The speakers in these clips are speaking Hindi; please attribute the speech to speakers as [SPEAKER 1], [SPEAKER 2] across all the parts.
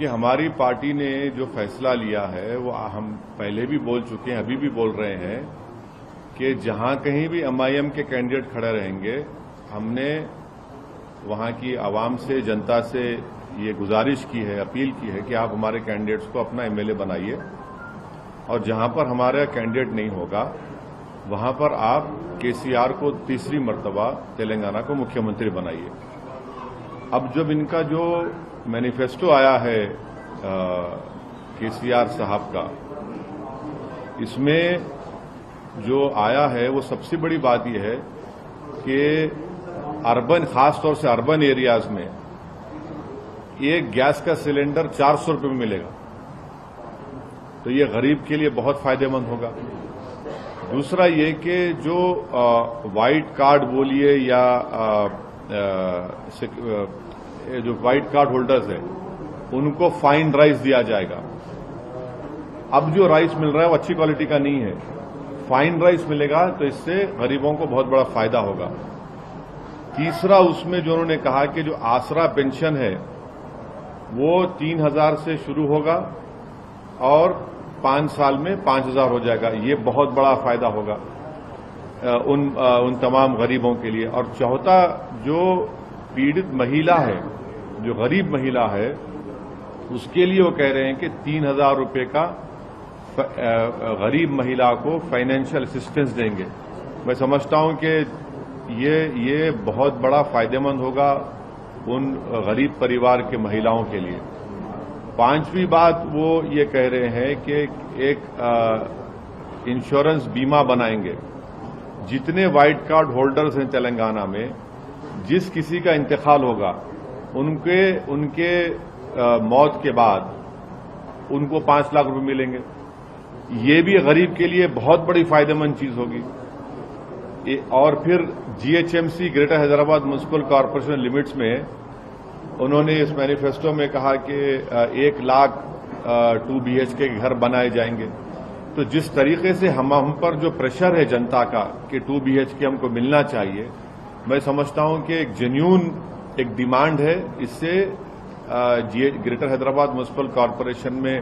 [SPEAKER 1] देखिए, हमारी पार्टी ने जो फैसला लिया है वो हम पहले भी बोल चुके हैं, अभी भी बोल रहे हैं कि जहां कहीं भी एमआईएम के कैंडिडेट खड़े रहेंगे, हमने वहां की आवाम से, जनता से ये गुजारिश की है, अपील की है कि आप हमारे कैंडिडेट्स को अपना एमएलए बनाइए और जहां पर हमारा कैंडिडेट नहीं होगा वहां पर आप केसीआर को तीसरी मर्तबा तेलंगाना को मुख्यमंत्री बनाइए। अब जब इनका जो मैनिफेस्टो आया है केसीआर साहब का, इसमें जो आया है वो सबसे बड़ी बात यह है कि अर्बन, खासतौर से अर्बन एरियाज में एक गैस का सिलेंडर 400 रुपये में मिलेगा, तो ये गरीब के लिए बहुत फायदेमंद होगा। दूसरा ये कि जो व्हाइट कार्ड बोलिए या जो व्हाइट कार्ड होल्डर्स है उनको फाइन राइस दिया जाएगा। अब जो राइस मिल रहा है वो अच्छी क्वालिटी का नहीं है, फाइन राइस मिलेगा, तो इससे गरीबों को बहुत बड़ा फायदा होगा। तीसरा, उसमें जो उन्होंने कहा कि जो आसरा पेंशन है वो 3,000 से शुरू होगा और 5 साल में 5,000 हो जाएगा। ये बहुत बड़ा फायदा होगा उन तमाम गरीबों के लिए। और चौथा, जो पीड़ित महिला है, जो गरीब महिला है, उसके लिए वो कह रहे हैं कि 3,000 रुपये का गरीब महिला को फाइनेंशियल असिस्टेंस देंगे। मैं समझता हूं कि ये बहुत बड़ा फायदेमंद होगा उन गरीब परिवार के महिलाओं के लिए। पांचवी बात, वो ये कह रहे हैं कि एक इंश्योरेंस बीमा बनाएंगे। जितने व्हाइट कार्ड होल्डर्स हैं तेलंगाना में, जिस किसी का इंतकाल होगा उनके मौत के बाद उनको 5 लाख रुपए मिलेंगे। ये भी गरीब के लिए बहुत बड़ी फायदेमंद चीज होगी। और फिर GHMC, greater Hyderabad municipal corporation limits में उन्होंने इस मैनिफेस्टो में कहा कि 1 लाख 2 BHK के घर बनाए जाएंगे। तो जिस तरीके से हम पर जो प्रेशर है जनता का कि 2 BHK हमको मिलना चाहिए, मैं समझता हूं कि एक जेन्युइन एक डिमांड है। इससे ग्रेटर हैदराबाद म्युनिसिपल कॉर्पोरेशन में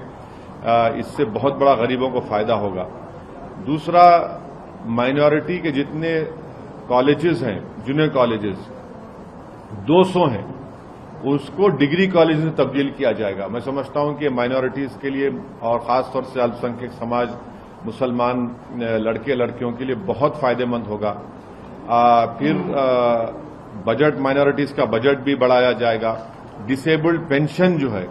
[SPEAKER 1] इससे बहुत बड़ा गरीबों को फायदा होगा। दूसरा, माइनॉरिटी के जितने कॉलेजेस हैं, जूनियर कॉलेजेस 200 हैं, उसको डिग्री कॉलेज में तब्दील किया जाएगा। मैं समझता हूं कि माइनॉरिटीज के लिए और खासतौर से अल्पसंख्यक समाज, मुसलमान लड़के लड़कियों के लिए बहुत फायदेमंद होगा। फिर बजट, माइनॉरिटीज का बजट भी बढ़ाया जाएगा। डिसेबल्ड पेंशन जो है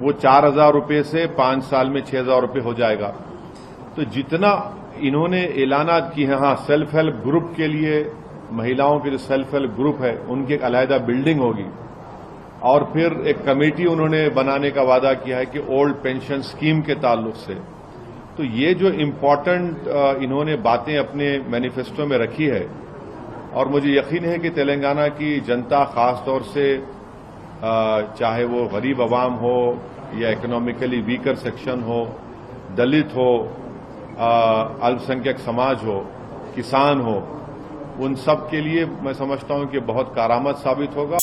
[SPEAKER 1] वो 4,000 रुपये से 5 साल में 6,000 रुपये हो जाएगा। तो जितना इन्होंने ऐलानात की है, हाँ, सेल्फ हेल्प ग्रुप के लिए, महिलाओं के जो सेल्फ हेल्प ग्रुप है उनकी एक अलहदा बिल्डिंग होगी। और फिर एक कमेटी उन्होंने बनाने का वादा किया है कि ओल्ड पेंशन स्कीम के ताल्लुक से। तो ये जो इम्पोर्टेंट इन्होंने बातें अपने मैनिफेस्टो में रखी है, और मुझे यकीन है कि तेलंगाना की जनता, खासतौर से चाहे वो गरीब आवाम हो या इकोनॉमिकली वीकर सेक्शन हो, दलित हो, अल्पसंख्यक समाज हो, किसान हो, उन सब के लिए मैं समझता हूं कि बहुत कारआमद साबित होगा।